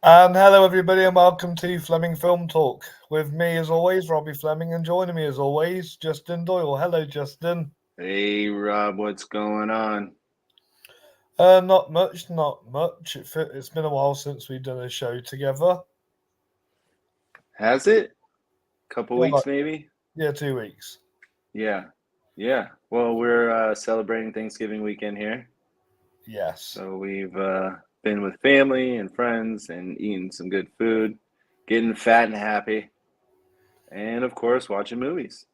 And hello, everybody, and welcome to Fleming Film Talk. With me, as always, Robbie Fleming, and joining me, as always, Justin Doyle. Hello, Justin. Hey Rob, what's going on? Not much, not much. It's been a while since we've done a show together. Has it? Couple Yeah, weeks maybe? yeah, 2 weeks. Yeah. Yeah. Well, we're celebrating Thanksgiving weekend here. Yes. So we've been with family and friends and eating some good food, getting fat and happy, and of course, watching movies.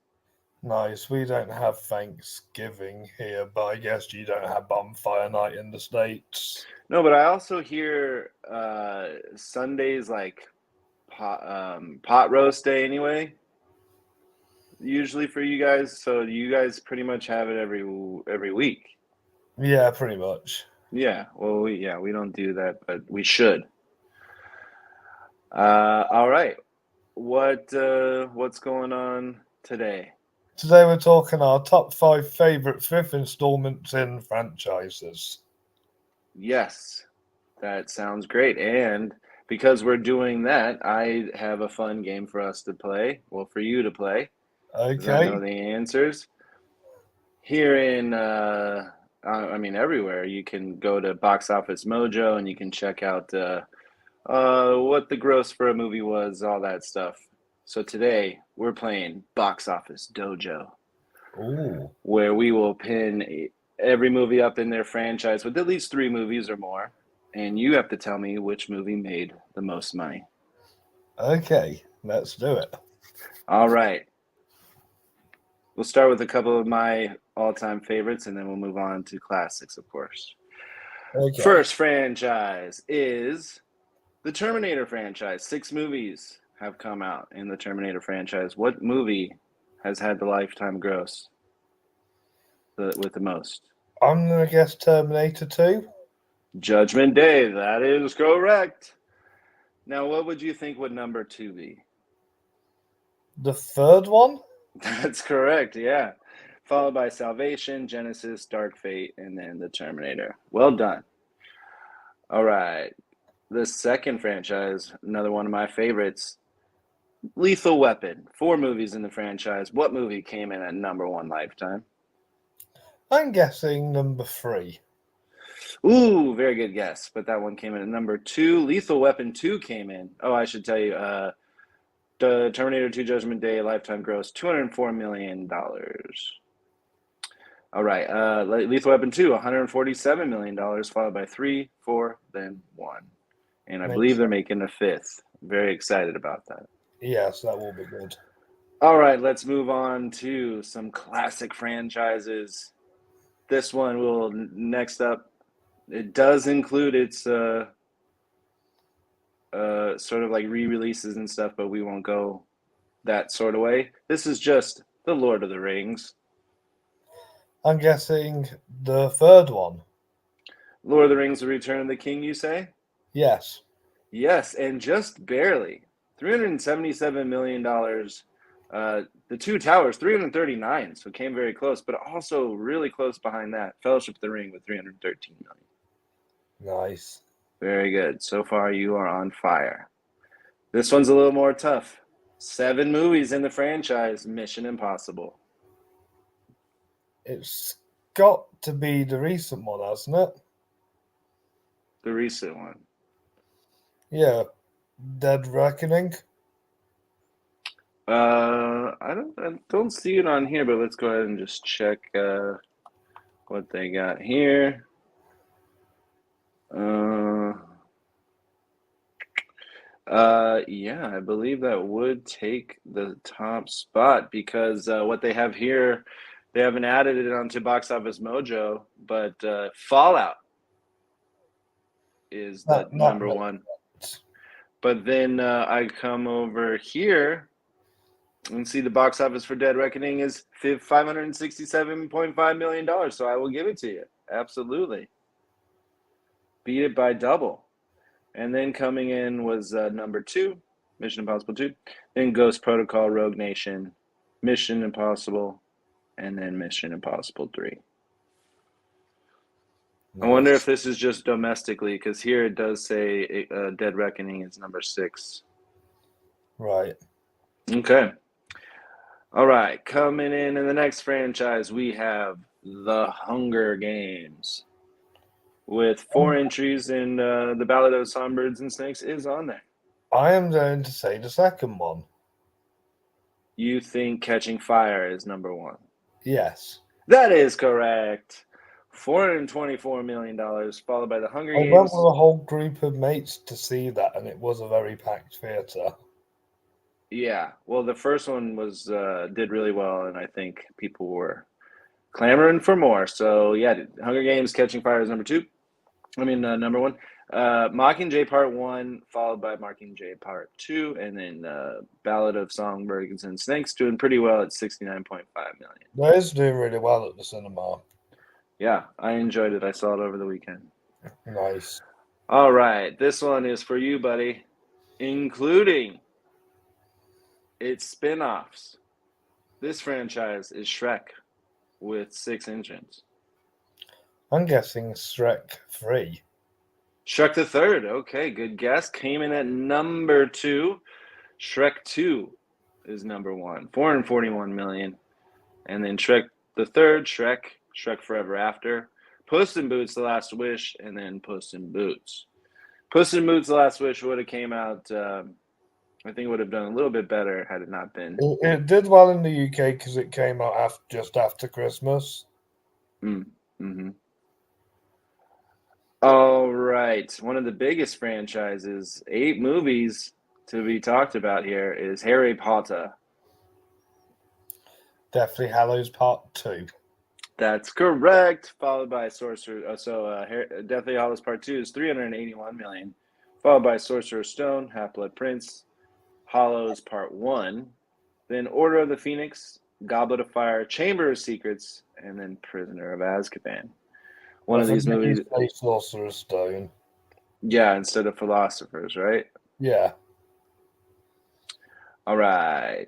Nice. We don't have Thanksgiving here, but I guess you don't have bonfire night in the States. No, but I also hear Sundays like pot roast day anyway, usually for you guys. So you guys pretty much have it every week. Yeah, pretty much. Yeah, well, we don't do that, but we should. All right. What's going on today? Today we're talking our top 5 favourite fifth installments in franchises. Yes, that sounds great. And because we're doing that, I have a fun game for us to play. Well, for you to play, because I know Okay. the answers. Here in, I mean, everywhere, you can go to Box Office Mojo and you can check out what the gross for a movie was, all that stuff. So today we're playing Box Office Dojo, Ooh. where we will pin every movie up in their franchise with at least 3 movies or more, and you have to tell me which movie made the most money. Okay, let's do it. All right, we'll start with a couple of my all-time favorites, and then we'll move on to classics, of course. Okay. First franchise is the Terminator franchise. 6 movies have come out in the Terminator franchise. What movie has had the lifetime gross with the most? I'm gonna guess Terminator 2. Judgment Day. That is correct. Now, what would you think would number 2 be? The third one? That's correct, yeah. Followed by Salvation, Genesis, Dark Fate, and then The Terminator. Well done. All right. The second franchise, another one of my favorites, Lethal Weapon. 4 movies in the franchise. What movie came in at number 1 lifetime? I'm guessing number 3. Ooh, very good guess. But that one came in at number 2. Lethal Weapon 2 came in. Oh, I should tell you, the Terminator 2 Judgment Day lifetime gross $204 million. All right. Lethal Weapon 2, $147 million, followed by 3, 4, then 1. And I believe Makes they're sense. making a 5th. Very excited about that. Yes, that will be good. All right, let's move on to some classic franchises. This one will next up. It does include its sort of like re-releases and stuff, but we won't go that sort of way. This is just The Lord of the Rings. I'm guessing the third one. Lord of the Rings: The Return of the King, you say? Yes. Yes, and just barely. $377 million. The Two Towers, 339, so it came very close, but also really close behind that. Fellowship of the Ring with 313 million. Nice. Very good. So far, you are on fire. This one's a little more tough. 7 movies in the franchise, Mission Impossible. It's got to be the recent one, hasn't it? The recent one. Yeah. Dead Reckoning. I don't see it on here, but let's go ahead and just check what they got here. Uh, yeah, I believe that would take the top spot because what they have here, they haven't added it onto Box Office Mojo, but Fallout is the That number makes one. sense. But then I come over here and see the box office for Dead Reckoning is $567.5 million. So I will give it to you. Absolutely. Beat it by double. And then coming in was number 2, Mission Impossible 2. Then Ghost Protocol, Rogue Nation, Mission Impossible, and then Mission Impossible 3. I wonder Nice. if this is just domestically, because here it does say Dead Reckoning is number 6. Right. Okay. All right. Coming in the next franchise, we have The Hunger Games. With 4 entries, and The Ballad of Songbirds and Snakes is on there. I am going to say the second one. You think Catching Fire is number 1? Yes. That is correct. $424 million, followed by The Hunger I went Games. with a whole group of mates to see that, and it was a very packed theatre. Yeah, well, the first one was did really well, and I think people were clamoring for more. So yeah, Hunger Games: Catching Fire is number 2. Number 1. Mockingjay Part 1, followed by Mockingjay Part 2, and then Ballad of Songbirds and Snakes doing pretty well at 69.5 million. That is doing really well at the cinema. Yeah, I enjoyed it. I saw it over the weekend. Nice. All right, this one is for you, buddy, including its spin-offs. This franchise is Shrek with 6 entrants. I'm guessing Shrek 3. Shrek the Third, okay, good guess. Came in at number 2. Shrek 2 is number 1, 441 million. And then Shrek the Third, Shrek Forever After, Puss in Boots: The Last Wish, and then Puss in Boots. Puss in Boots: The Last Wish would have came out, I think it would have done a little bit better had it not been. It did well in the UK because it came out just after Christmas. Mm-hmm. All right. One of the biggest franchises, 8 movies to be talked about here, is Harry Potter. Deathly Hallows Part 2. That's correct. Followed by Deathly Hallows Part 2 is 381 million. Followed by Sorcerer's Stone, Half-Blood Prince, Hollows Part 1, then Order of the Phoenix, Goblet of Fire, Chamber of Secrets, and then Prisoner of Azkaban. One of these movies. Sorcerer's Stone. Yeah, instead of Philosophers, right? Yeah. All right.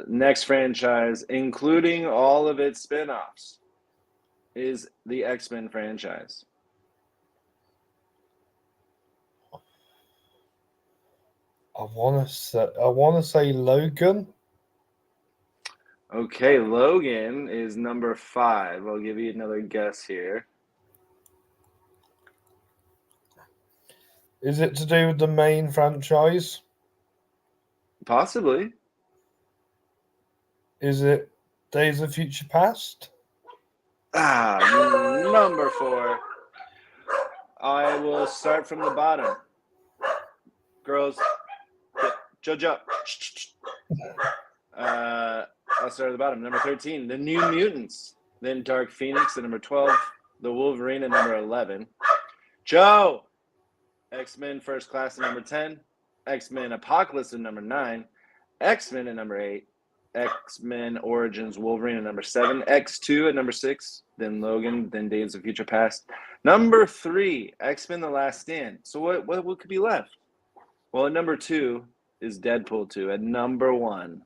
Next franchise, including all of its spin-offs, is the X-Men franchise. I want to say Logan. Okay, Logan is number 5. I'll give you another guess here. Is it to do with the main franchise? Possibly. Is it Days of Future Past? Number 4. I will start from the bottom. Girls, judge up. I'll start at the bottom. Number 13, The New Mutants. Then Dark Phoenix at number 12. The Wolverine at number 11. Joe! X-Men First Class at number 10. X-Men Apocalypse at number 9. X-Men at number 8. X-Men Origins Wolverine at number 7. X2 at number 6. Then Logan. Then Days of Future Past. Number 3, X-Men The Last Stand. So what could be left? Well, at number 2 is Deadpool 2. At number 1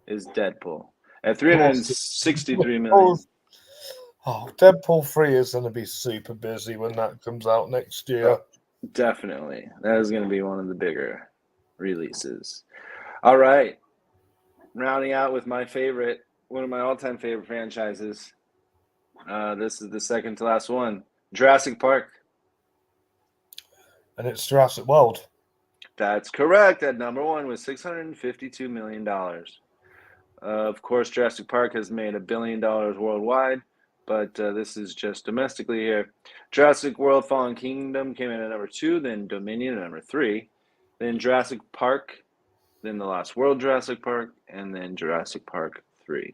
is Deadpool. At 363 million. Oh, Deadpool 3 is going to be super busy when that comes out next year. Definitely. That is going to be one of the bigger releases. All right. Rounding out with my favorite, one of my all-time favorite franchises. This is the second to last one. Jurassic Park. And it's Jurassic World. That's correct. At number 1 with $652 million. Of course, Jurassic Park has made $1 billion worldwide, but this is just domestically here. Jurassic World Fallen Kingdom came in at number 2, then Dominion at number 3, then Jurassic Park, then The Lost World Jurassic Park, and then Jurassic Park 3.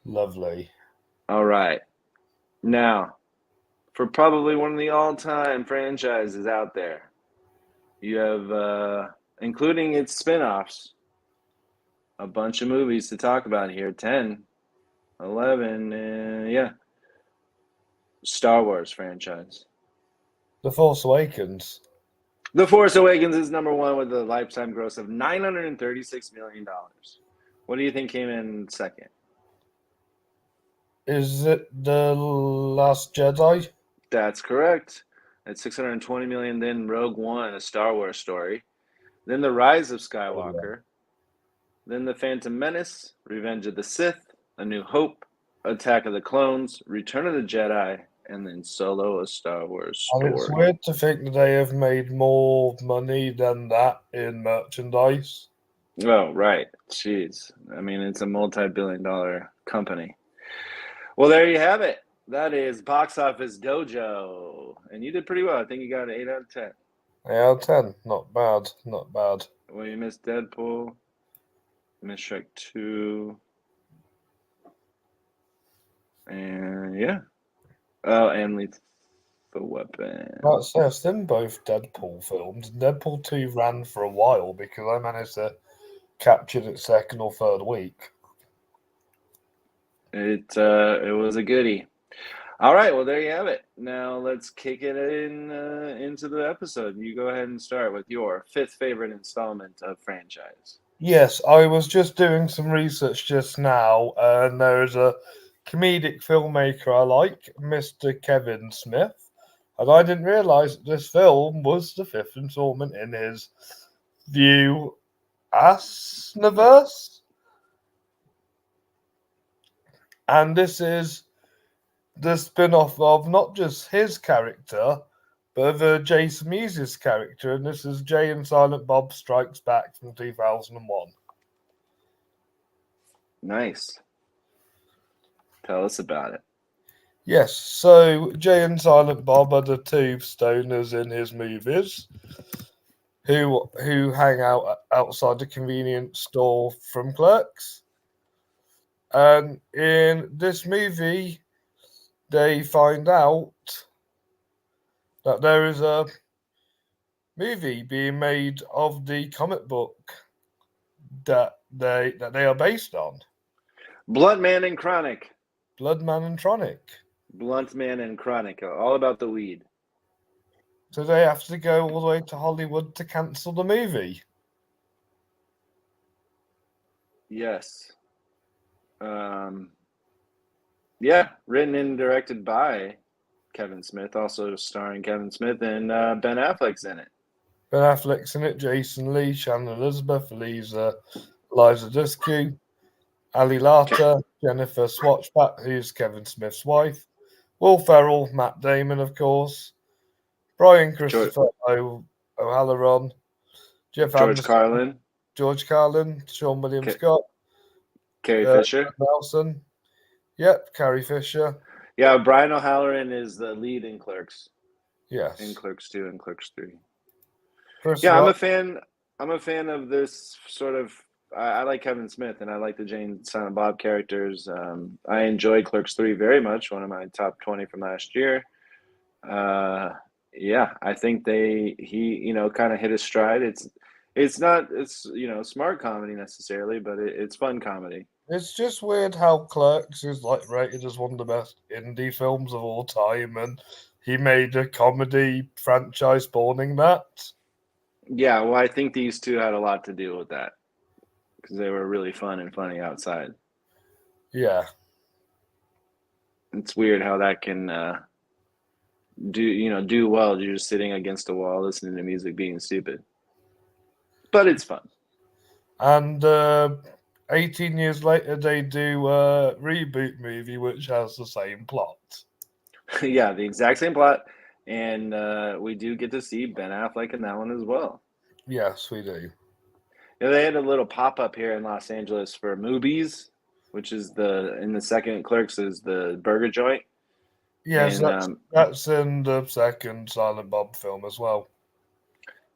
Lovely. All right. Now, for probably one of the all-time franchises out there, you have, including its spin-offs, a bunch of movies to talk about here. 10, 11, yeah. Star Wars franchise. The Force Awakens. The Force Awakens is number 1 with a lifetime gross of $936 million. What do you think came in second? Is it The Last Jedi? That's correct. At 620 million, then Rogue One, a Star Wars story. Then The Rise of Oh, yeah. Skywalker. Then The Phantom Menace, Revenge of the Sith, A New Hope, Attack of the Clones, Return of the Jedi, and then Solo, a Star Wars And it's story. weird to think that they have made more money than that in merchandise. Oh, right. Jeez. I mean, it's a multi-billion-dollar company. Well, there you have it. That is Box Office Dojo. And you did pretty well. I think you got an 8 out of 10. 8 out of 10. Not bad. Not bad. Well, you missed Deadpool, missed Shrek 2, and yeah. Oh, and Lethal Weapon. That's I've seen both Deadpool films. Deadpool 2 ran for a while because I managed to capture its second or third week. It was a goodie. All right, well there you have it. Now let's kick it into the episode. You go ahead and start with your fifth favorite installment of franchise. Yes, I was just doing some research just now, and there's a comedic filmmaker I like, Mr. Kevin Smith, and I didn't realise that this film was the fifth installment in his View Asniverse. And this is the spin-off of not just his character, but of Jason Mewes' character, and this is Jay and Silent Bob Strikes Back from 2001. Nice. Tell us about it. Yes, so Jay and Silent Bob are the two stoners in his movies who hang out outside the convenience store from Clerks. And in this movie, they find out that there is a movie being made of the comic book that they are based on. Blunt Man and Chronic. Bloodman and Tronic. Blunt Man and Chronic. All about the weed. So they have to go all the way to Hollywood to cancel the movie. Yes. Yeah, written and directed by Kevin Smith, also starring Kevin Smith, and Ben Affleck's in it. Ben Affleck's in it, Jason Lee, Shannon Elizabeth, Eliza Dushku, Ali Larter, Jennifer Swatchback, who's Kevin Smith's wife, Will Ferrell, Matt Damon, of course, Brian Christopher O'Halloran, Jeff George Anderson, Carlin, George Carlin, Sean William Scott, Carrie Fisher. Nelson. Yep, Carrie Fisher. Yeah, Brian O'Halloran is the lead in Clerks. Yes. In Clerks 2 and Clerks 3. Chris Yeah, Rock. I'm a fan of this sort of. I like Kevin Smith, and I like the Jay and Silent Bob characters. I enjoyed Clerks 3 very much. One of my top 20 from last year. Yeah, I think he kind of hit his stride. It's not smart comedy necessarily, but it's fun comedy. It's just weird how Clerks is like rated as one of the best indie films of all time, and he made a comedy franchise spawning that. Yeah, well, I think these two had a lot to do with that because they were really fun and funny outside. Yeah, it's weird how that can do well. You're just sitting against a wall listening to music, being stupid, but it's fun. And 18 years later, they do a reboot movie which has the same plot. Yeah, the exact same plot, and we do get to see Ben Affleck in that one as well. Yes, we do. Yeah, they had a little pop-up here in Los Angeles for Movies, which is in the second Clerks is the burger joint. Yes, and, that's in the second Silent Bob film as well.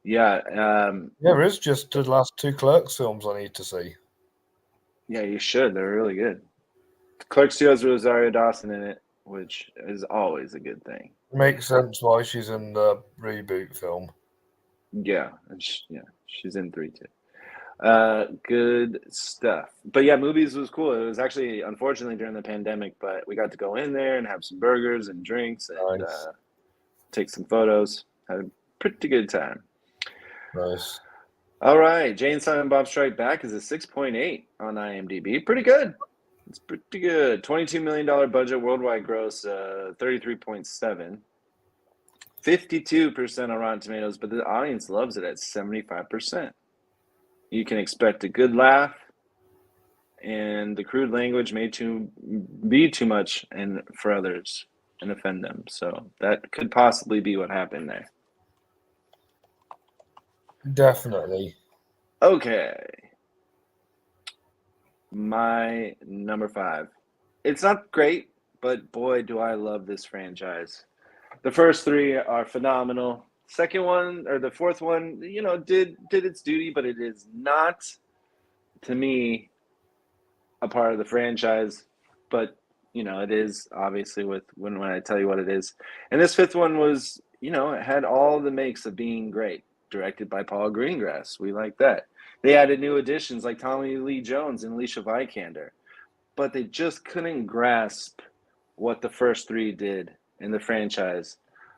Yeah. There is just the last two Clerks films I need to see. Yeah, you should. They're really good. Clerks 2 has Rosario Dawson in it, which is always a good thing. Makes sense why she's in the reboot film. Yeah, and she's in 3 too. Good stuff. But yeah, Movies was cool. It was actually unfortunately during the pandemic, but we got to go in there and have some burgers and drinks and Nice. take some photos. Had a pretty good time. Nice. All right, Jay and Silent Bob Strike Back is a 6.8 on IMDb. Pretty good. It's pretty good. $22 million budget, worldwide gross 33.7. 52% on Rotten Tomatoes, but the audience loves it at 75%. You can expect a good laugh, and the crude language may be too much and for others and offend them. So that could possibly be what happened there. Definitely. Okay. My number 5. It's not great, but boy, do I love this franchise. The first 3 are phenomenal. Second one, or the fourth one, did its duty, but it is not, to me, a part of the franchise. But it is obviously when I tell you what it is. And this fifth one was, it had all the makes of being great. Directed by Paul Greengrass, we like that. They added new additions like Tommy Lee Jones and Alicia Vikander, but they just couldn't grasp what the first 3 did in the franchise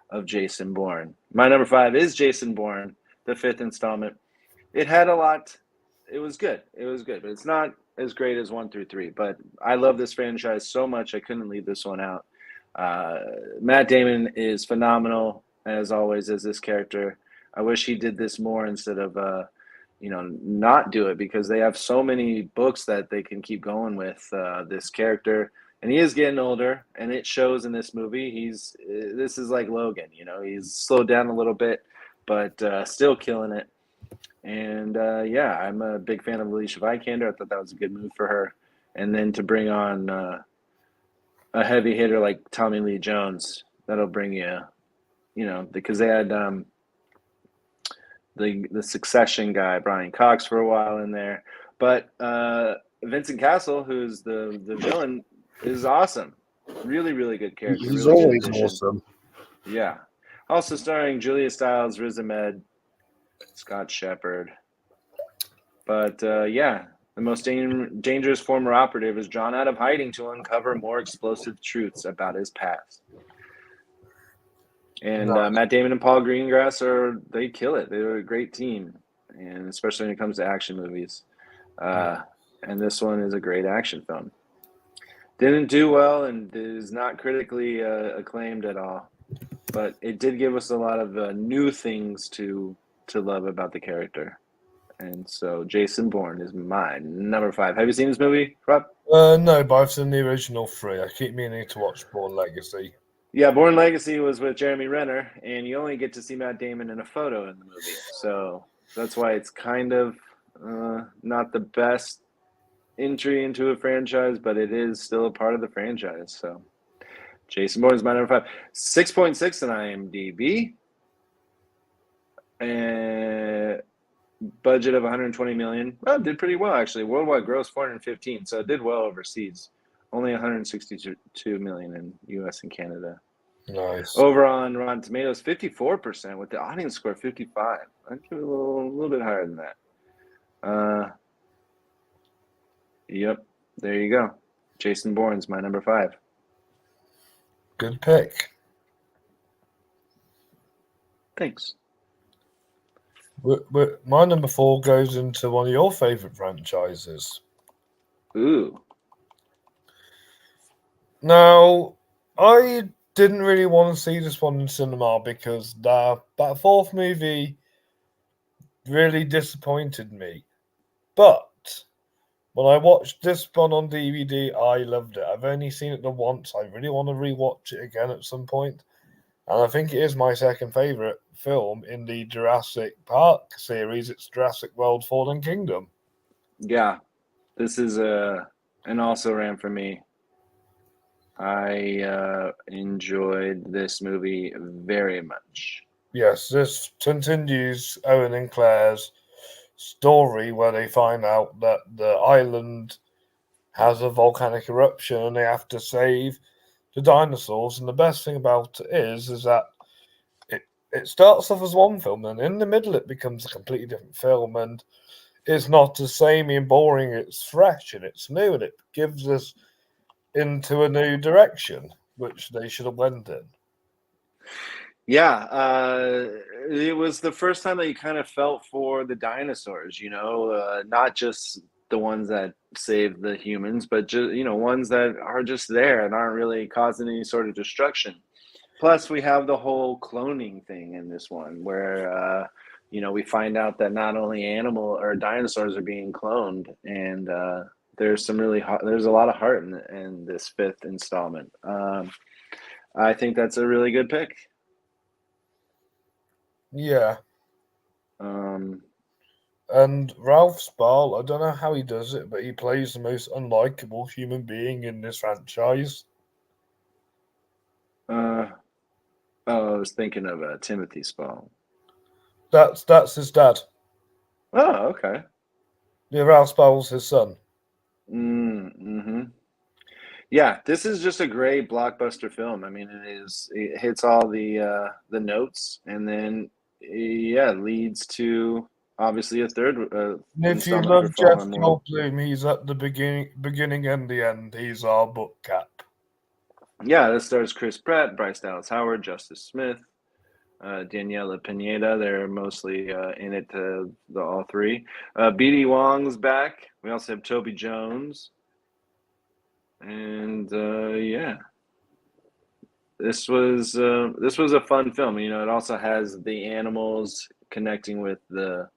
of Jason Bourne. My number 5 is Jason Bourne, the 5th installment. It had a lot. It was good, but it's not as great as 1 through 3. But I love this franchise so much, I couldn't leave this one out. Matt Damon is phenomenal, as always, as this character. I wish he did this more instead of not do it, because they have so many books that they can keep going with this character. And he is getting older, and it shows in this movie. This is like Logan, he's slowed down a little bit, but still killing it. And I'm a big fan of Alicia Vikander. I thought that was a good move for her. And then to bring on a heavy hitter like Tommy Lee Jones, that'll bring you, because they had the Succession guy, Brian Cox, for a while in there. But Vincent Castle, who's the villain, is awesome. Really, really good character. He's really always good addition. awesome. Yeah. Also starring Julia Stiles, Riz Ahmed, Scott Shepard. But the most dangerous former operative is drawn out of hiding to uncover more explosive truths about his past. And Nice. Matt Damon and Paul Greengrass they kill it. They're a great team, and especially when it comes to action movies. And this one is a great action film. Didn't do well and is not critically acclaimed at all, but it did give us a lot of new things to love about the character. And so Jason Bourne is my number 5. Have you seen this movie, Rob? No, but I've seen the original 3. I keep meaning to watch Bourne Legacy. Yeah, Bourne Legacy was with Jeremy Renner, and you only get to see Matt Damon in a photo in the movie. So that's why it's kind of not the best entry into a franchise, but it is still a part of the franchise. So Jason Bourne is my number 5. 6.6 on IMDb. And budget of 120 million. Well, it did pretty well, actually. Worldwide gross 415, so it did well overseas. Only 162 million in U.S. and Canada. Nice. Over on Rotten Tomatoes, 54%, with the audience score 55. I'd give it a little bit higher than that. Yep, there you go. Jason Bourne's my number 5. Good pick. Thanks. My number 4 goes into one of your favorite franchises. Ooh. Now, I didn't really want to see this one in cinema because that 4th movie really disappointed me. But when I watched this one on DVD, I loved it. I've only seen it the once. I really want to rewatch it again at some point. And I think it is my second favourite film in the Jurassic Park series. It's Jurassic World Fallen Kingdom. Yeah, this is an also ran for me. I enjoyed this movie very much. Yes, this continues Owen and Claire's story where they find out that the island has a volcanic eruption and they have to save the dinosaurs. And the best thing about it is that it starts off as one film and in the middle it becomes a completely different film, and it's not as samey and boring. It's fresh and it's new, and it gives us into a new direction, which they should have went in. Yeah, it was the first time that you kind of felt for the dinosaurs, not just the ones that save the humans, but just ones that are just there and aren't really causing any sort of destruction. Plus, we have the whole cloning thing in this one, where we find out that not only animal or dinosaurs are being cloned, and there's a lot of heart in this fifth installment. I think that's a really good pick. Yeah. Um, And Ralph Spall, I don't know how he does it, but he plays the most unlikable human being in this franchise. I was thinking of Timothy Spall. That's his dad. Oh, okay. Yeah, Ralph Spall's his son. Mm-hmm. Yeah, this is just a great blockbuster film. I mean, it hits all the notes, and then leads to obviously a third And if you installment for love Jeff Fallen World. Goldblum, he's at the beginning and the end. He's our book cap. Yeah, this stars Chris Pratt, Bryce Dallas Howard, Justice Smith, Daniela Pineda. They're mostly in it to the all three. BD Wong's back. We also have Toby Jones, and this was a fun film. It also has the animals connecting with the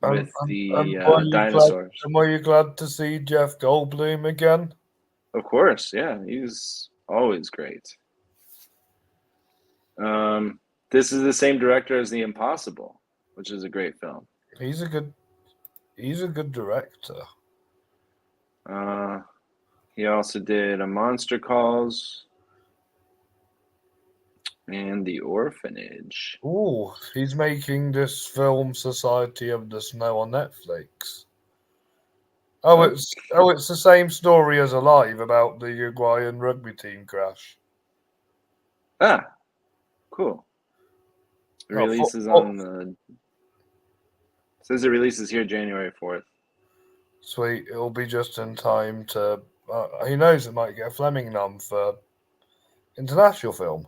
dinosaurs. And were you glad to see Jeff Goldblum again? Of course, yeah, he's always great. This is the same director as The Impossible, which is a great film. He's a good director. He also did A Monster Calls and The Orphanage. Ooh, he's making this film Society of the Snow on Netflix. Oh, it's the same story as Alive about the Uruguayan rugby team crash. Ah, cool. It releases on the. Says it releases here January 4th. Sweet, it'll be just in time to. Who knows? It might get a Fleming nom for international film.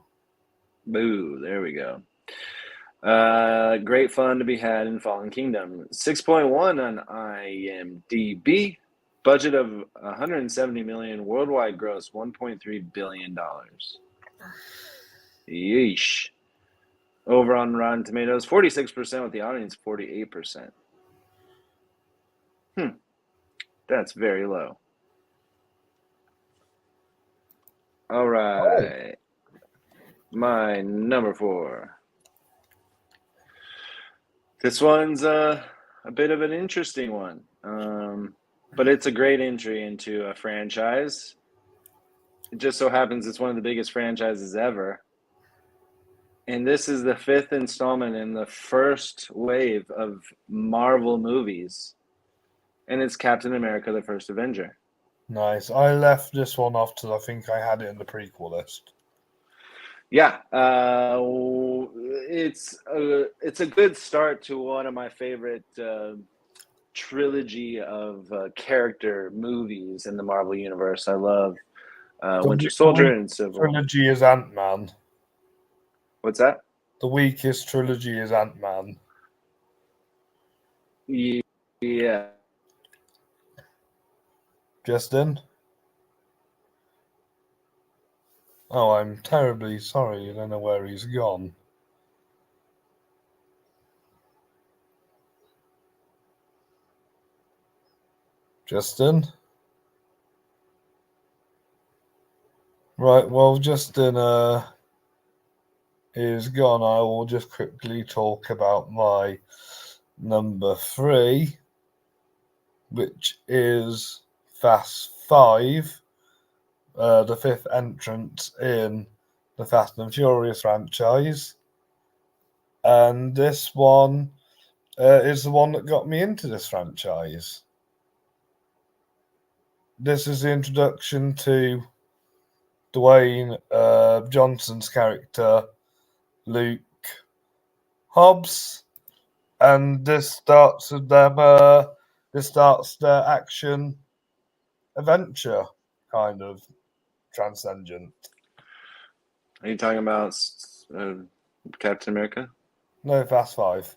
Boo! There we go. Great fun to be had in Fallen Kingdom. 6.1 on IMDb. Budget of 170 million. Worldwide gross 1.3 billion dollars. Yeesh. Over on Rotten Tomatoes, 46% with the audience 48%. That's very low. All right. My number 4. This one's a bit of an interesting one, but it's a great entry into a franchise. It just so happens it's one of the biggest franchises ever. And this is the 5th installment in the first wave of Marvel movies. And it's Captain America, the First Avenger. Nice. I left this one off because I think I had it in the prequel list. Yeah, it's a good start to one of my favorite trilogy of character movies in the Marvel Universe. I love Winter Soldier and Civil War. Trilogy is Ant-Man. What's that? The weakest trilogy is Ant-Man. Yeah. Justin? Oh, I'm terribly sorry. I don't know where he's gone. Justin? Right, well, Justin is gone. I will just quickly talk about my number 3, which is Fast 5, the 5th entrance in the Fast and Furious franchise. And this one is the one that got me into this franchise. This is the introduction to Dwayne Johnson's character, Luke Hobbs, and this starts with them. This starts their action adventure, kind of transcendent. Are you talking about Captain America? No, Fast 5.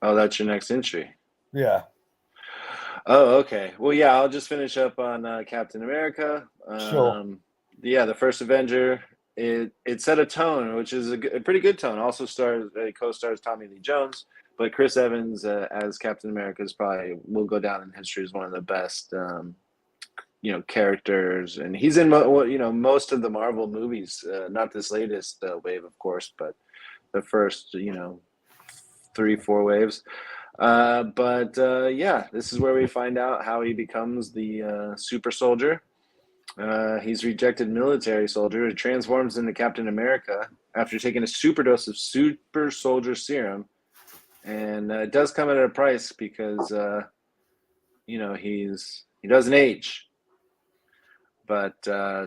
Oh, that's your next entry. Yeah. Oh, okay. Well, yeah, I'll just finish up on Captain America. Sure. Yeah, the first Avenger. It set a tone, which is a pretty good tone. Also co-stars Tommy Lee Jones, but Chris Evans as Captain America is probably will go down in history as one of the best characters, and he's in most of the Marvel movies. Not this latest wave, of course, but the first 3-4 waves. But yeah, this is where we find out how he becomes the super soldier. He's rejected military soldier who transforms into Captain America after taking a super dose of super soldier serum, and it does come at a price because he doesn't age. But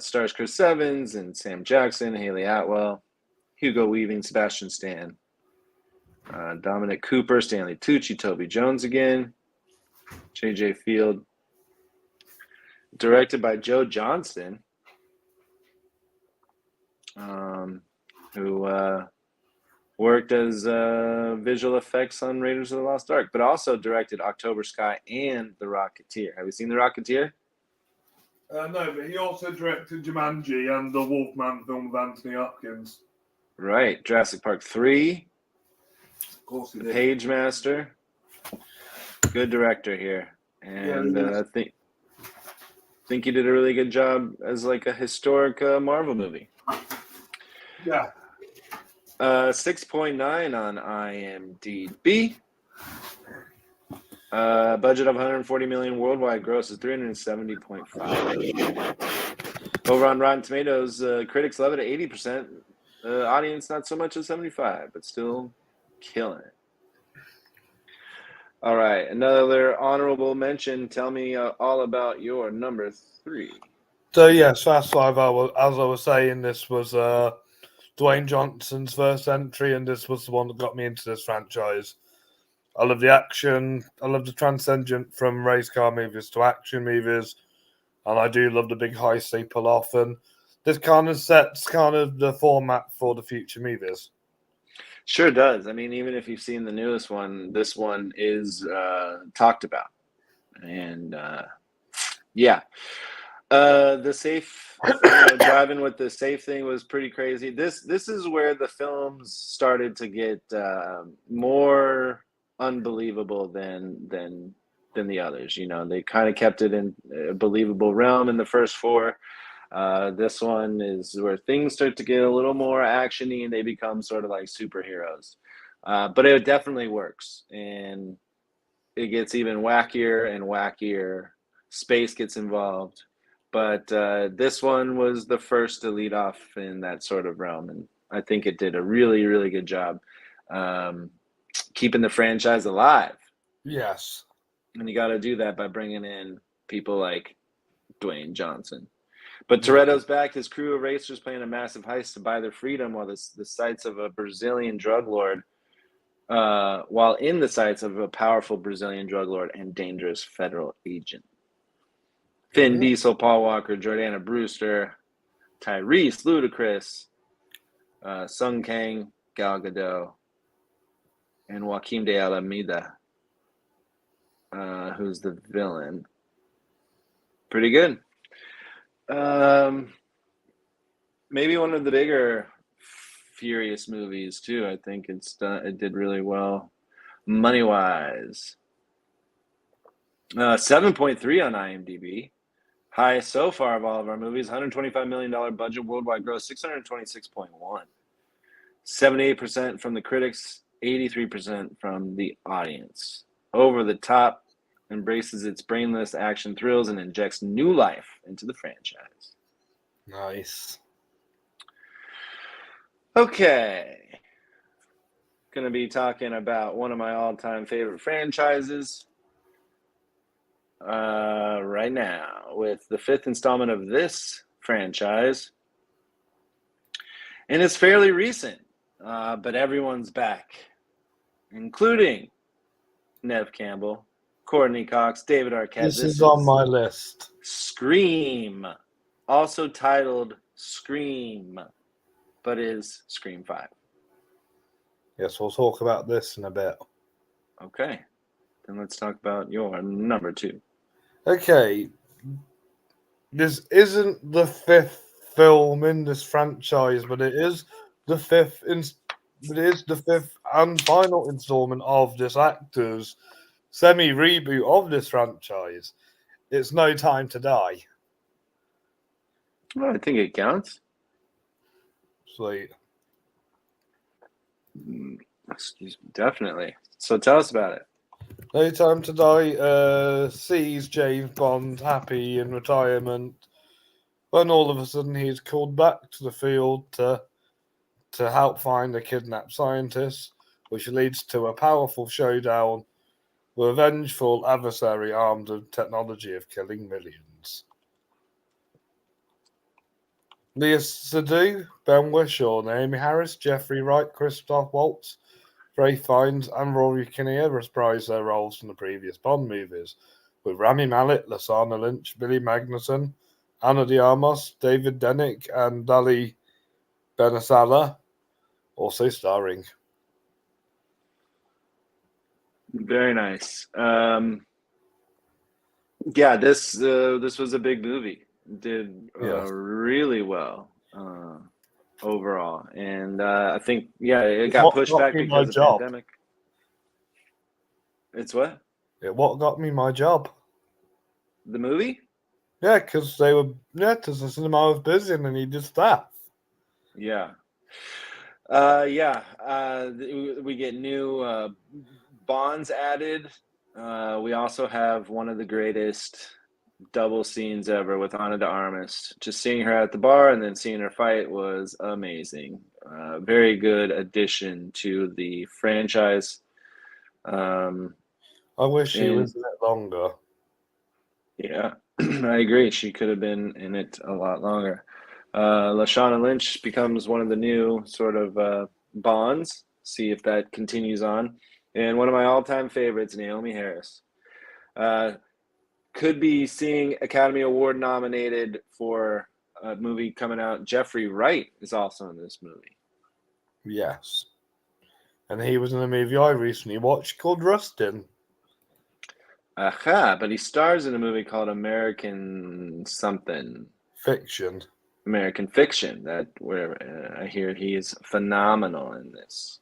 stars Chris Evans and Sam Jackson, Haley Atwell, Hugo Weaving, Sebastian Stan, Dominic Cooper, Stanley Tucci, Toby Jones again, J.J. Field. Directed by Joe Johnston, who worked as visual effects on Raiders of the Lost Ark, but also directed October Sky and The Rocketeer. Have you seen The Rocketeer? No, but he also directed Jumanji and the Wolfman film with Anthony Hopkins. Right. Jurassic Park 3. Of course he The did. Page Master. Good director here. And I think he did a really good job as like a historic Marvel movie. Yeah. 6.9 on IMDb. Budget of 140 million worldwide, gross is 370.5. Over on Rotten Tomatoes, critics love it at 80%. Audience not so much at 75, but still killing it. All right, another honorable mention. Tell me all about your number 3. So yes, Fast Five. As I was saying, this was Dwayne Johnson's first entry, and this was the one that got me into this franchise. I love the action. I love the transcendent from race car movies to action movies, and I do love the big heists they pull off. And this kind of sets kind of the format for the future movies. Sure does. I mean, even if you've seen the newest one, this one is talked about, and yeah. The safe, driving with the safe thing was pretty crazy. This is where the films started to get more unbelievable than the others. They kind of kept it in a believable realm in the first 4. This one is where things start to get a little more actiony and they become sort of like superheroes. But it definitely works, and it gets even wackier and wackier. Space gets involved. But this one was the first to lead off in that sort of realm, and I think it did a really, really good job keeping the franchise alive. Yes. And you got to do that by bringing in people like Dwayne Johnson. But Toretto's back. His crew of racers plan a massive heist to buy their freedom while the sights of a Brazilian drug lord, while in the sights of a powerful Brazilian drug lord and dangerous federal agent. Vin Diesel, Paul Walker, Jordana Brewster, Tyrese Ludacris, Sung Kang, Gal Gadot, and Joaquim de Alameda, who's the villain. Pretty good. Maybe one of the bigger Furious movies too. I think it did really well money wise. 7.3 on IMDb. Highest so far of all of our movies. $125 million budget, worldwide gross 626.1. 78% from the critics, 83% from the audience. Over the top, embraces its brainless action thrills and injects new life into the franchise. Nice. Okay. Going to be talking about one of my all-time favorite franchises right now with the 5th installment of this franchise. And it's fairly recent, but everyone's back, including Nev Campbell, Courtney Cox, David Arquette. This is on my list. Scream, also titled Scream, but is Scream 5. Yes, we'll talk about this in a bit. Okay. then let's talk about your number 2. Okay, this isn't the 5th film in this franchise, but it is the 5th. But it is the 5th and final installment of this actor's semi-reboot of this franchise. It's No Time to Die. Well, I think it counts. Sweet. Excuse me, definitely. So tell us about it. No Time to Die sees James Bond happy in retirement when all of a sudden he's called back to the field to help find a kidnapped scientist, which leads to a powerful showdown with a vengeful adversary armed with technology of killing millions. Leah Seydoux, Ben Whishaw, Naomi Harris, Jeffrey Wright, Christoph Waltz, Ray Fiennes, and Rory Kinnear reprised their roles from the previous Bond movies, with Rami Malek, Lashana Lynch, Billy Magnuson, Ana de Armas, David Denick, and Dali Benassala also starring. Very nice. Yeah, this was a big movie. Did Yes. really well overall, and I think it It's got what pushed got back me my because of job. pandemic. It's what? What got me my job? The movie? Yeah, because because the cinema was busy and they needed staff. Yeah. We get new Bonds added. We also have one of the greatest double scenes ever with Ana de Armas. Just seeing her at the bar and then seeing her fight was amazing. Very good addition to the franchise. I wish she was in it longer. Yeah, I agree. She could have been in it a lot longer. Lashana Lynch becomes one of the new sort of Bonds. See if that continues on. And one of my all-time favorites, Naomi Harris. Could be seeing Academy Award nominated for a movie coming out. Jeffrey Wright is also in this movie. Yes. And he was in a movie I recently watched called Rustin. Aha, but he stars in a movie called American something. Fiction. American Fiction, where I hear he is phenomenal in this.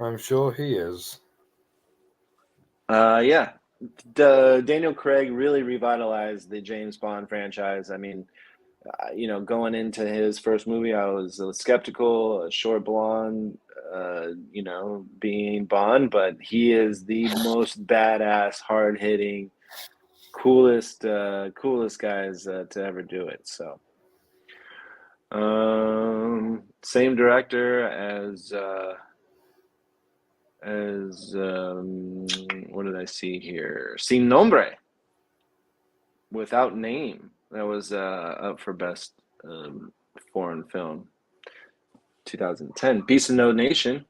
I'm sure he is. Yeah. Daniel Craig really revitalized the James Bond franchise. I mean, going into his first movie, I was skeptical, a short blonde, being Bond, but he is the most badass, hard-hitting, coolest guys to ever do it. So, same director as what did I see here? Sin Nombre, Without Name. That was up for best foreign film. 2010. Beast of No Nation.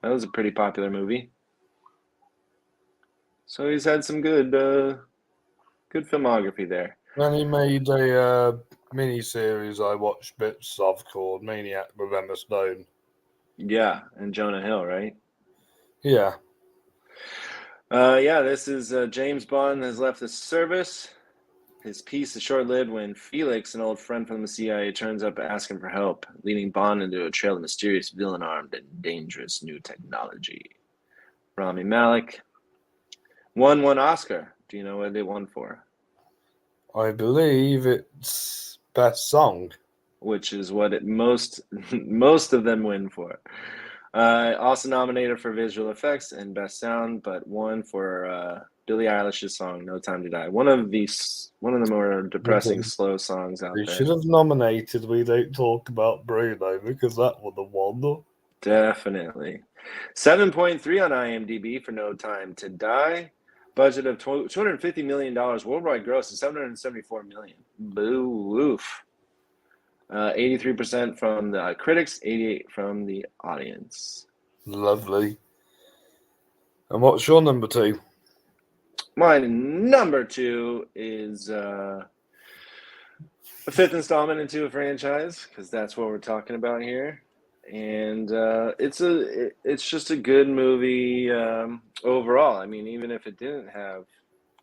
That was a pretty popular movie. So he's had some good filmography there. Then he made a mini-series I watched bits of called Maniac with Emma Stone. Yeah, and Jonah Hill, right? Yeah. This is James Bond has left the service. His peace is short-lived when Felix, an old friend from the CIA, turns up asking for help, leading Bond into a trail of mysterious villain-armed and dangerous new technology. Rami Malek won one Oscar. Do you know what they won for? I believe it's Best Song. Which is what most of them win for. Also nominated for visual effects and best sound, but won for Billie Eilish's song "No Time to Die." One of the more depressing slow songs out They there. should have nominated We Don't Talk About Bruno because that would have won. Definitely. 7.3 on IMDb for No Time to Die. Budget of $250 million. Worldwide gross is $774 million. Boo oof. 83% from the critics, 88% from the audience. Lovely. And what's your number 2? My number 2 is a 5th installment into a franchise, because that's what we're talking about here. and it's just a good movie overall. I mean, even if it didn't have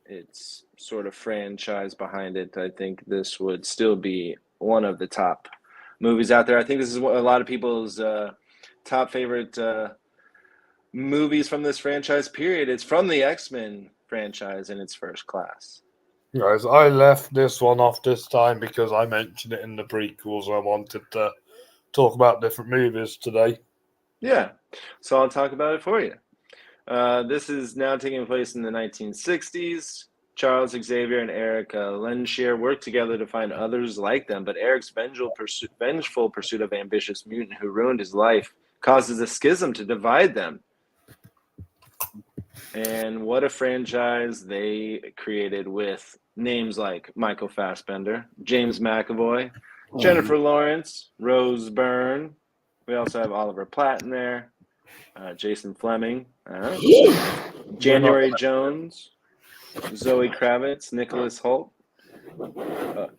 its sort of franchise behind it, I think this would still be one of the top movies out there. I think this is what a lot of people's top favorite movies from this franchise period. It's from the X-Men franchise in its first class. Guys, I left this one off this time because I mentioned it in the prequels. I wanted to talk about different movies today. Yeah, so I'll talk about it for you. This is now taking place in the 1960s. Charles Xavier and Eric Lenshear work together to find others like them, but Eric's vengeful pursuit of ambitious mutant who ruined his life causes a schism to divide them. And what a franchise they created with names like Michael Fassbender, James McAvoy, Jennifer Lawrence, Rose Byrne. We also have Oliver Platt in there, Jason Fleming, January Jones, Zoe Kravitz, Nicholas Hoult,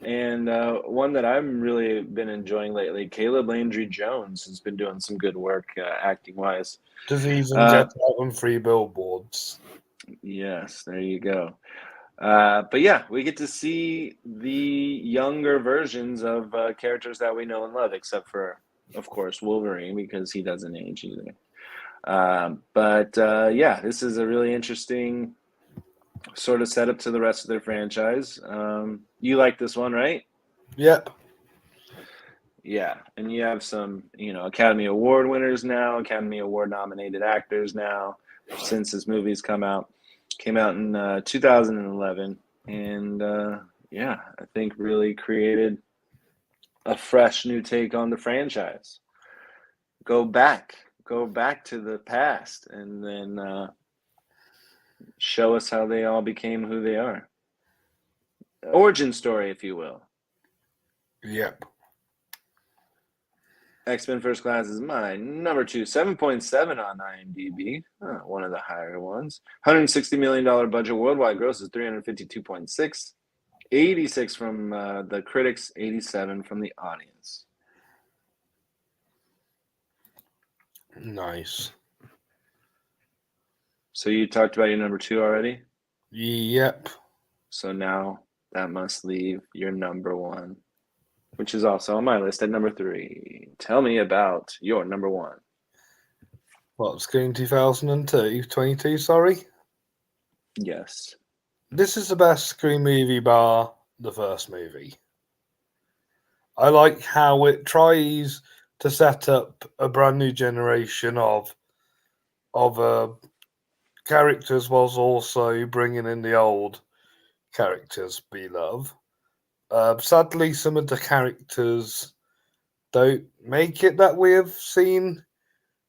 and one that I've really been enjoying lately, Caleb Landry Jones, has been doing some good work acting-wise. Does he even get out on 3 billboards? Yes, there you go. But yeah, we get to see the younger versions of characters that we know and love, except for, of course, Wolverine, because he doesn't age either. But yeah, this is a really interesting sort of setup to the rest of their franchise. You like this one, right? Yep. Yeah, and you have some, Academy Award winners now, Academy Award nominated actors now, since this movie's come out. Came out in 2011, and yeah, I think really created a fresh new take on the franchise. Go back to the past, and then show us how they all became who they are. Origin story, if you will. Yep. X-Men First Class is mine. Number 2, 7.7 on IMDb. One of the higher ones. $160 million budget. Worldwide gross is 352.6. 86 from the critics, 87 from the audience. Nice. So you talked about your number 2 already? Yep. So now that must leave your number 1, which is also on my list at number 3. Tell me about your number 1. What, Scream 2002? 22, sorry? Yes. This is the best Scream movie bar the first movie. I like how it tries to set up a brand new generation of characters whilst also bringing in the old characters we love. Sadly, some of the characters don't make it that we have seen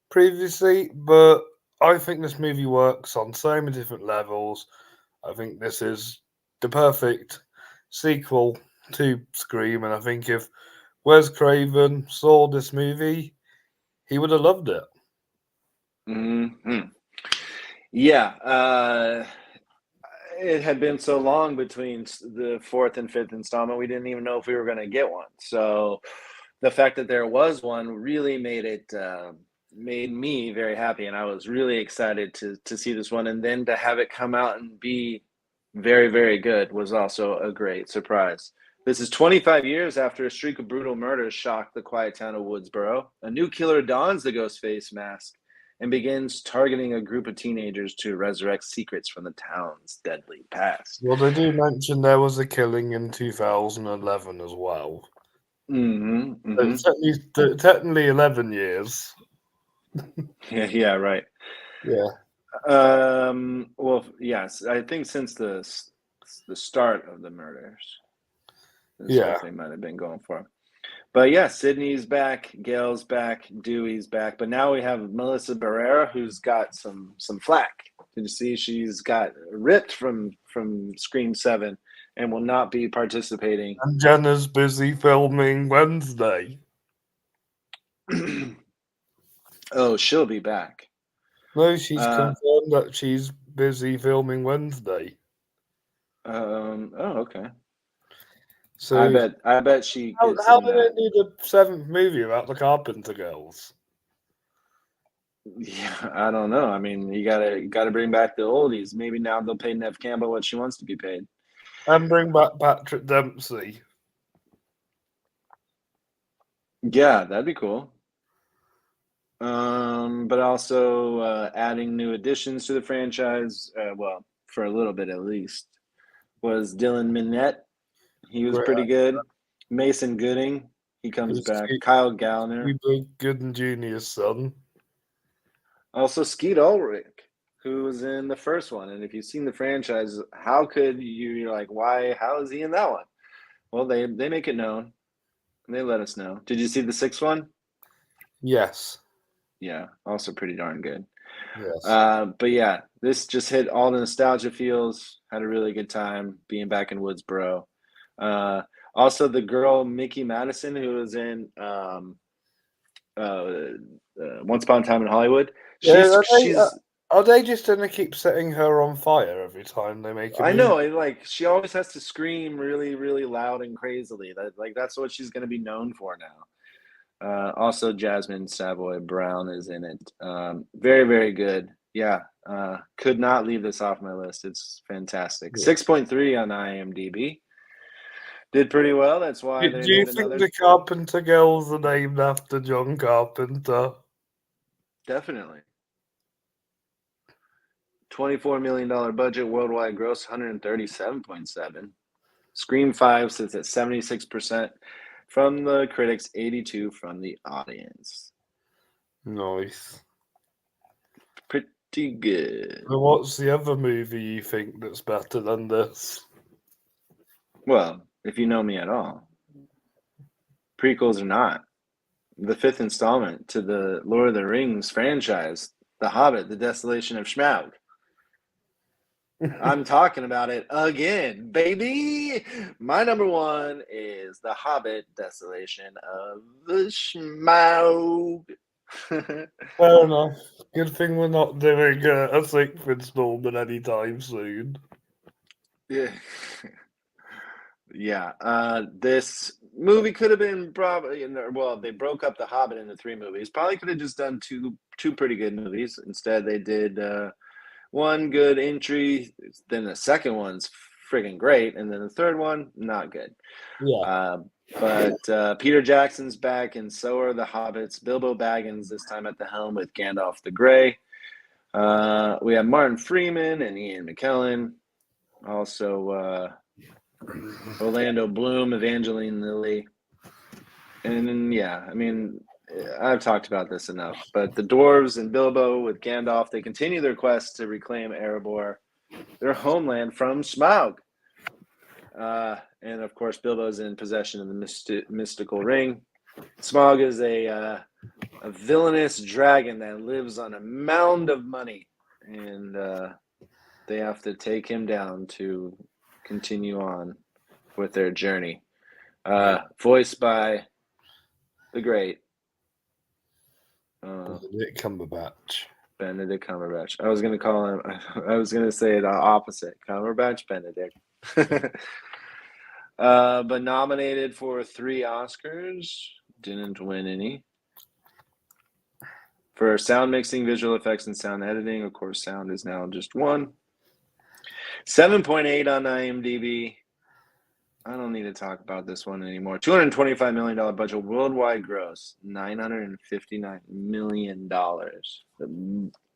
previously, but I think this movie works on so many different levels. I think this is the perfect sequel to Scream, and I think if Wes Craven saw this movie, he would have loved it. Mm-hmm. Yeah. It had been so long between the 4th and 5th installment, we didn't even know if we were going to get one. So the fact that there was one really made me very happy, and I was really excited to see this one, and then to have it come out and be very, very good was also a great surprise. This is 25 years after a streak of brutal murders shocked the quiet town of Woodsboro. A new killer dons the ghost face mask and begins targeting a group of teenagers to resurrect secrets from the town's deadly past. Well, they do mention there was a killing in 2011 as well. Mm-hmm, mm-hmm. So technically 11 years. Yeah, right. Yeah. Well, yes, I think since the start of the murders, that's what they might have been going for. But yeah, Sydney's back, Gail's back, Dewey's back, but now we have Melissa Barrera, who's got some flack. Did you see she's got ripped from Scream 7 and will not be participating? And Jenna's busy filming Wednesday. Oh, she'll be back. No, she's confirmed that she's busy filming Wednesday. Oh, okay. So I bet she gets how do they need a 7th movie about the Carpenter Girls? Yeah, I don't know. I mean, you gotta bring back the oldies. Maybe now they'll pay Nev Campbell what she wants to be paid. And bring back Patrick Dempsey. Yeah, that'd be cool. But also adding new additions to the franchise. Well, for a little bit at least, was Dylan Minnette. He was Great. pretty good. Mason Gooding, he comes He's back. Kyle Gallner. Cuba Gooden Jr.'s son. Also, Skeet Ulrich, who was in the first one. And if you've seen the franchise, how could you're like, why? How is he in that one? Well, they make it known. They let us know. Did you see the sixth one? Yes. Yeah, also pretty darn good. Yes. But yeah, this just hit all the nostalgia feels. Had a really good time being back in Woodsboro. Also, the girl Mickey Madison, who was in Once Upon a Time in Hollywood. Yeah, She's. are they just going to keep setting her on fire every time they make a I movie? know, and like she always has to scream really, really loud and crazily. That's what she's going to be known for now. Also, Jasmine Savoy Brown is in it. Very, very good. Yeah, could not leave this off my list. It's fantastic. Yeah. 6.3 on IMDb. Did pretty well. That's why Do they you made think another. the Carpenter girls are named after John Carpenter? Definitely. $24 million budget, worldwide gross 137.7. Scream 5 sits at 76% from the critics, 82 from the audience. Nice. Pretty good. So what's the other movie you think that's better than this? Well, if you know me at all, prequels or not, the fifth installment to the Lord of the Rings franchise, The Hobbit, The Desolation of Smaug. I'm talking about it again, baby. My number one is The Hobbit, Desolation of the Smaug. Fair enough. Good thing we're not doing a sixth installment anytime soon. Yeah. Yeah, this movie could have been probably well. They broke up The Hobbit into three movies. Probably could have just done two pretty good movies. Instead, they did one good entry. Then the second one's friggin' great, and then the third one not good. Yeah. But Peter Jackson's back, and so are the Hobbits. Bilbo Baggins this time at the helm with Gandalf the Grey. We have Martin Freeman and Ian McKellen. Also. Orlando Bloom, Evangeline Lilly. And then, yeah, I mean, I've talked about this enough, but the dwarves and Bilbo with Gandalf, they continue their quest to reclaim Erebor, their homeland from Smaug. And of course, Bilbo's in possession of the mystical ring. Smaug is a villainous dragon that lives on a mound of money, and they have to take him down to continue on with their journey. Voiced by the great Benedict Cumberbatch. Benedict Cumberbatch. I was gonna call him. I was gonna say the opposite. Cumberbatch Benedict. But nominated for 3 Oscars, didn't win any. For sound mixing, visual effects, and sound editing, of course, sound is now just 1. 7.8 on IMDb. I don't need to talk about this one anymore. $225 million budget, worldwide gross, $959 million.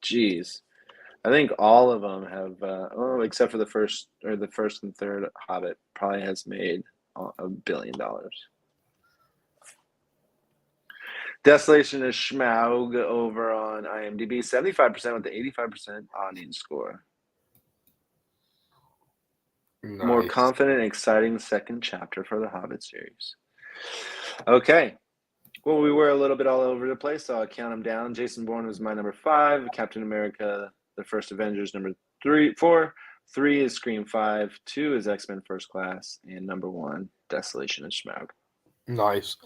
Jeez. I think all of them have, except for the first and third Hobbit, probably has made $1 billion. Desolation of Smaug over on IMDb, 75% with the 85% audience score. Nice. More confident and exciting second chapter for the Hobbit series. Okay. Well, we were a little bit all over the place, so I'll count them down. Jason Bourne was my number 5. Captain America, The First Avengers, number 4. 3 is Scream 5. 2 is X-Men First Class. And number 1, Desolation of Smaug. Nice.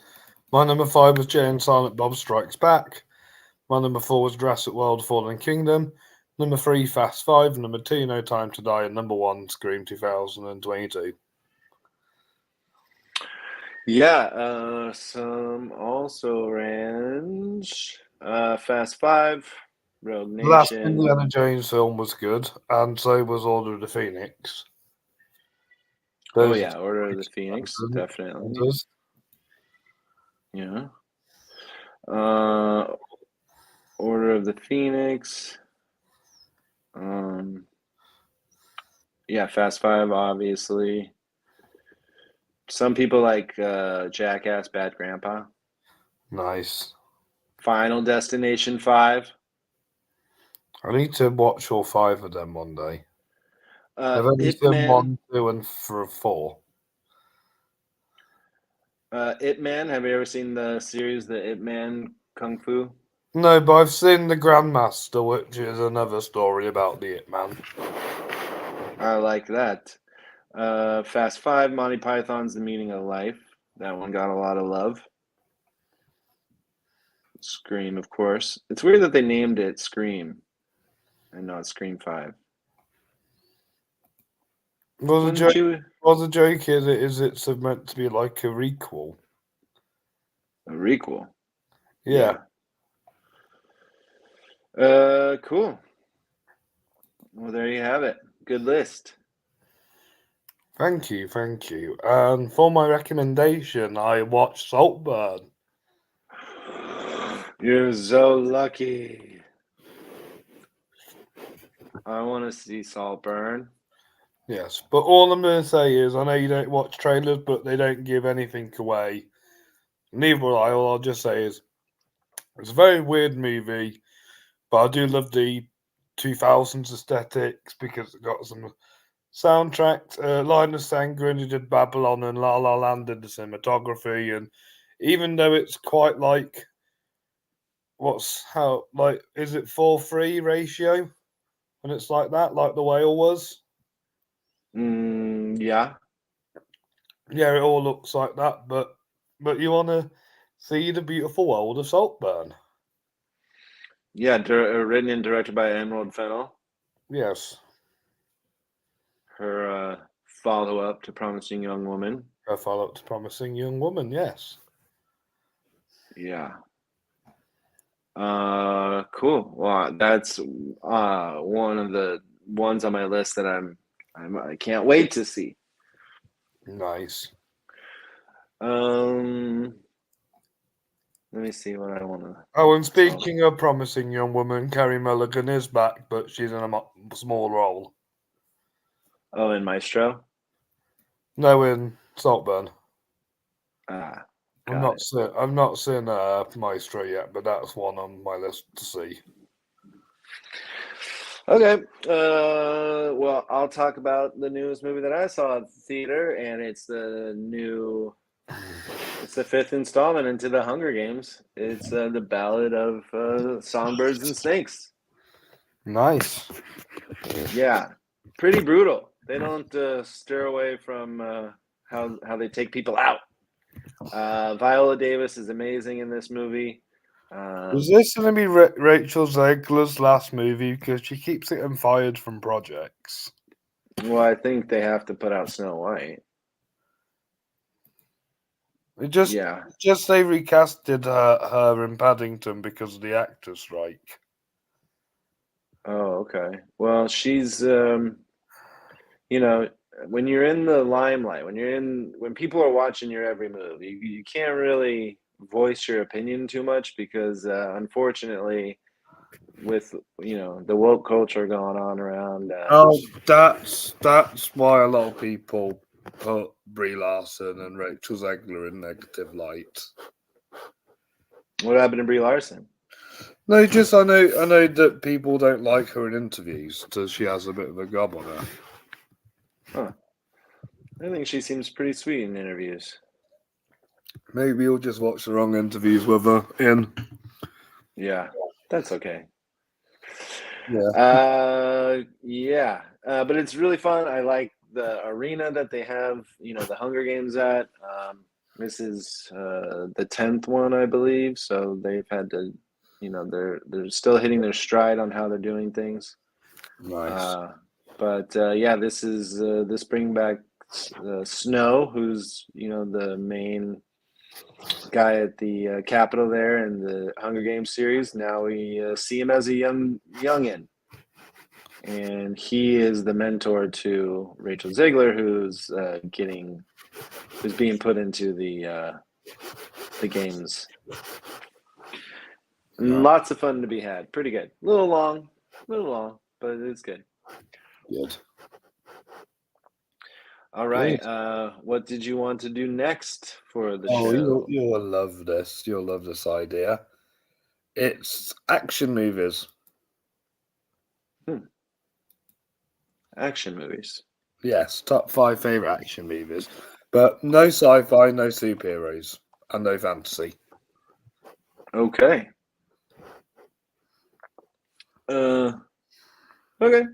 My number 5 was Jay and Silent Bob Strikes Back. My number 4 was Jurassic World Fallen Kingdom. Number 3, Fast 5. Number 2, No Time to Die. And number 1, Scream 2022. Yeah, some also ran Fast 5. Rogue The last Nation. Indiana Jones film was good, and so was Order of the Phoenix. Oh Those yeah, Order of the Phoenix, definitely. Yeah. Order of the Phoenix. Yeah, Fast Five, obviously. Some people like Jackass, Bad Grandpa. Nice. Final Destination 5. I need to watch all 5 of them one day. I've only Ip seen Man. 1, 2, and 4. Ip Man. Have you ever seen the series, the Ip Man Kung Fu? No, but I've seen The Grandmaster, which is another story about the Ip Man. I like that. Fast Five, Monty Python's The Meaning of Life. That one got a lot of love. Scream, of course. It's weird that they named it Scream and not Scream 5. Well, Wouldn't you? the joke is it's meant to be like a requel. A requel. Yeah. Cool. Well, there you have it. Good list. Thank you. And for my recommendation, I watched Saltburn. You're so lucky. I want to see Saltburn. Yes, but all I'm going to say is, I know you don't watch trailers, but they don't give anything away. Neither will I. All I'll just say is, it's a very weird movie, but I do love the 2000s aesthetics because it got some soundtracks. Linus Sangren, who did Babylon and La La Land, did the cinematography, and even though it's quite like, is it 4:3 ratio? When it's like that, like the whale was? Yeah. Yeah, it all looks like that, but you want to see the beautiful world of Saltburn. Yeah, written and directed by Emerald Fennell. Yes. Her follow-up to Promising Young Woman. A follow-up to Promising Young Woman, yes. Yeah. Cool. Well, that's one of the ones on my list that I can't wait to see. Nice. Let me see what I want to. Oh, and speaking of Promising Young Woman, Carrie Mulligan is back, but she's in a small role. Oh, in Maestro? No, in Saltburn. Ah, I'm not seen Maestro yet, but that's one on my list to see. Okay. Well, I'll talk about the newest movie that I saw at the theater, and it's the 5th installment into the Hunger Games. It's the Ballad of Songbirds and Snakes. Nice. Yeah, pretty brutal. They don't stir away from how they take people out. Viola Davis is amazing in this movie. Is this going to be Rachel Zegler's last movie? Because she keeps getting fired from projects. Well, I think they have to put out Snow White. Just they recasted her in Paddington because of the actor strike. Oh, okay. Well, she's when you're in the limelight, when people are watching your every move, you can't really voice your opinion too much because unfortunately, with the woke culture going on around. That's why a lot of people put Brie Larson and Rachel Zegler in negative light. What happened to Brie Larson? No, I know that people don't like her in interviews because she has a bit of a gob on her. Huh. I think she seems pretty sweet in interviews. Maybe you'll just watch the wrong interviews with her in. Yeah, that's okay. Yeah. But it's really fun. I like the arena that they have, the Hunger Games at. This is the 10th one, I believe. So they've had to, they're still hitting their stride on how they're doing things. Nice. This is this bring back Snow, who's the main guy at the Capitol there in the Hunger Games series. Now we see him as a youngin, and he is the mentor to Rachel Ziegler, who's being put into the games. Lots of fun to be had. Pretty good. A little long, but it's good. Good. All right. What did you want to do next for the show? You'll love this. You'll love this idea. It's action movies. Action movies. Yes, top 5 favorite action movies, but no sci-fi, no superheroes, and no fantasy. Okay. Okay.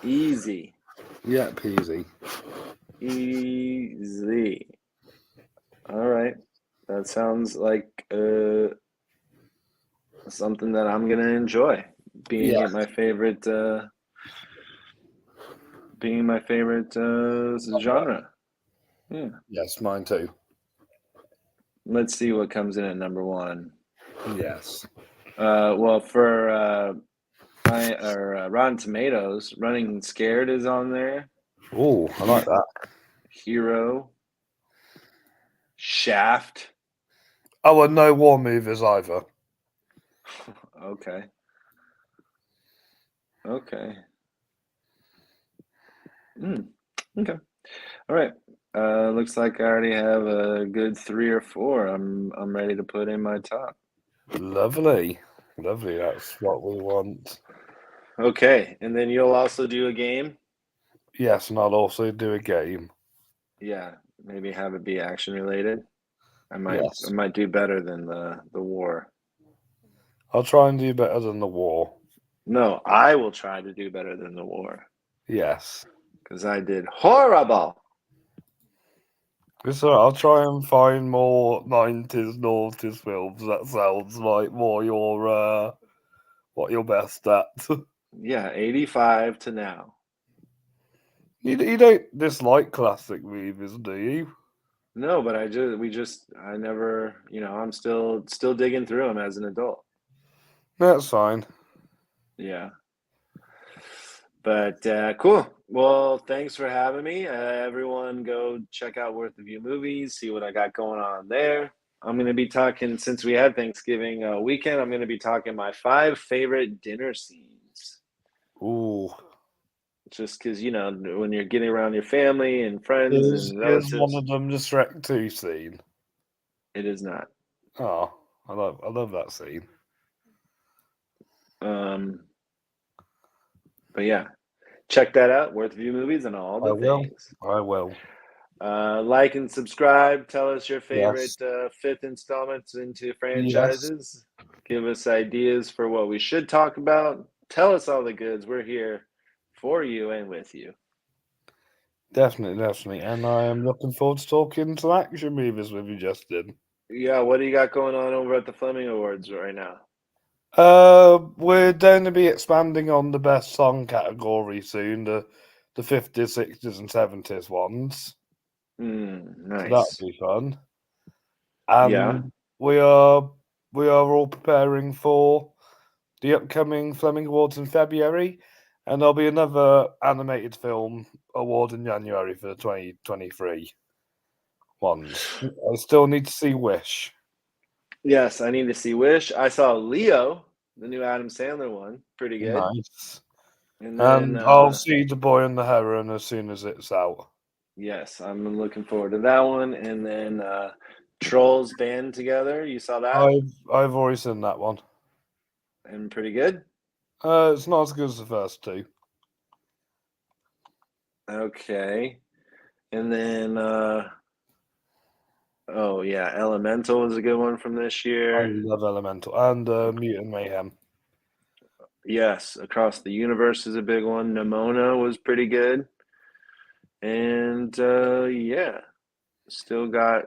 Easy. Yep, easy. Easy. All right. That sounds like something that I'm gonna enjoy. Being my favorite genre. Yeah. Yes, mine too. Let's see what comes in at number 1. Yes. Well, for Rotten Tomatoes, Running Scared is on there. Oh, I like that. Hero. Shaft. Oh, and no war movies either. Okay. Okay. Okay. All right. Looks like I already have a good 3 or 4. I'm ready to put in my top. Lovely. Lovely. That's what we want. Okay, and then you'll also do a game? Yes, and I'll also do a game. Yeah, maybe have it be action related. I Yes. might do better than the war. I'll try and do better than the war. No, I will try to do better than the war. Yes. Because I did horrible. It's all right. I'll try and find more 90s, noughties films. That sounds like more your what you're best at. Yeah, 85 to now. You don't dislike classic movies, do you? No, but I never, I'm still digging through them as an adult. That's fine. Yeah. But cool. Well, thanks for having me. Everyone go check out Worth the View Movies, see what I got going on there. I'm going to be talking, since we had Thanksgiving weekend, I'm going to be talking my 5 favorite dinner scenes. Ooh. Just because, when you're getting around your family and friends and relatives. Is one of them the Shrek 2 scene? It is not. Oh, I love that scene. But yeah, check that out. Worth View Movies and all the things. I will. Like and subscribe. Tell us your favorite Yes. 5th installments into franchises. Yes. Give us ideas for what we should talk about. Tell us all the goods. We're here for you and with you. Definitely. And I am looking forward to talking to action movies with you, Justin. Yeah, what do you got going on over at the Fleming Awards right now? We're going to be expanding on the best song category soon, the 50s, 60s, and 70s ones. Nice. So that'll be fun. And we are all preparing for the upcoming Fleming Awards in February, and there'll be another animated film award in January for the 2023 ones. I still need to see Wish. Yes, I need to see Wish. I saw Leo, the new Adam Sandler one. Pretty good. Nice. And then I'll see The Boy and the Heron as soon as it's out. Yes, I'm looking forward to that one. And then Trolls Band Together. You saw that? I've already seen that one. And pretty good? It's not as good as the first 2. Okay. And then Elemental was a good one from this year. I love Elemental and Mutant Mayhem. Yes, Across the Universe is a big one. Nimona was pretty good. And still got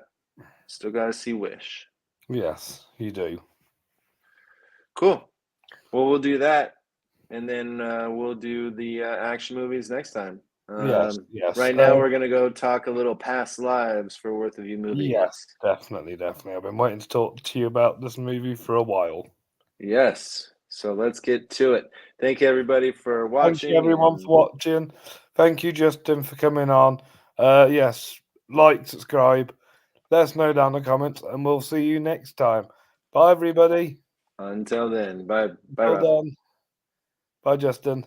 to see Wish. Yes, you do. Cool. Well, we'll do that, and then we'll do the action movies next time. Yes. Right now, we're going to go talk a little past lives for Worth of You movie Yes, guests. definitely. I've been waiting to talk to you about this movie for a while. Yes. So let's get to it. Thank you, everybody, for watching. Thank you, everyone, for watching. Thank you, Justin, for coming on. Yes, like, subscribe. Let us know down in the comments, and we'll see you next time. Bye, everybody. Until then, bye. Well done. Bye, Justin.